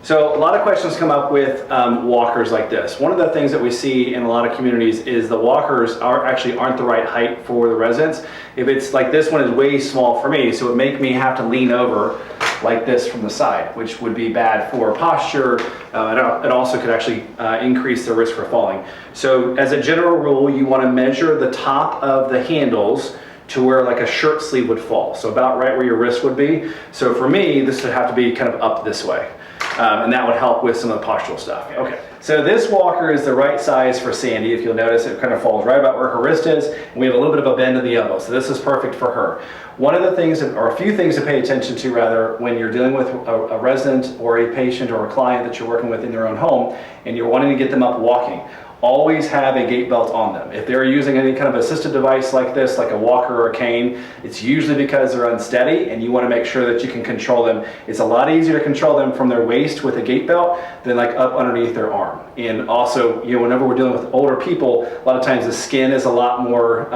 So a lot of questions come up with walkers like this. One of the things that we see in a lot of communities is the walkers aren't the right height for the residents. If it's like this one is way small for me, so it would make me have to lean over like this from the side, which would be bad for posture. It also could actually increase the risk for falling. So as a general rule, you want to measure the top of the handles to where like a shirt sleeve would fall. So about right where your wrist would be. So for me, this would have to be kind of up this way. And that would help with some of the postural stuff. Okay, so this walker is the right size for Sandy. If you'll notice, it kind of falls right about where her wrist is, and we have a little bit of a bend in the elbow, so this is perfect for her. One of the things, or a few things to pay attention to rather, when you're dealing with a resident or a patient or a client that you're working with in their own home, and you're wanting to get them up walking, always have a gait belt on them. If they're using any kind of assistive device like this, like a walker or a cane, it's usually because they're unsteady and you want to make sure that you can control them. It's a lot easier to control them from their waist with a gait belt than like up underneath their arm. And also, you know, whenever we're dealing with older people, a lot of times the skin is a lot more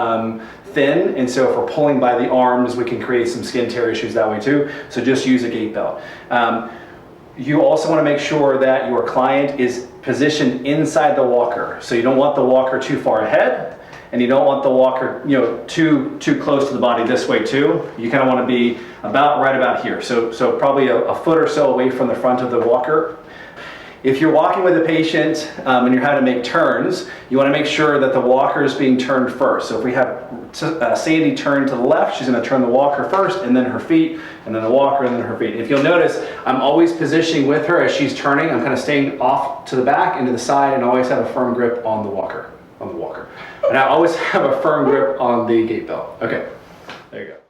thin, and so if we're pulling by the arms, we can create some skin tear issues that way too. So just use a gait belt. You also want to make sure that your client is positioned inside the walker. So you don't want the walker too far ahead, and you don't want the walker, you know, too close to the body this way too. You kind of want to be right about here. So probably a foot or so away from the front of the walker. If you're walking with a patient and you're having to make turns, you want to make sure that the walker is being turned first. So if we have Sandy turn to the left, she's going to turn the walker first, and then her feet, and then the walker, and then her feet. If you'll notice, I'm always positioning with her as she's turning. I'm kind of staying off to the back and to the side, and always have a firm grip on the walker. And I always have a firm grip on the gait belt. Okay, there you go.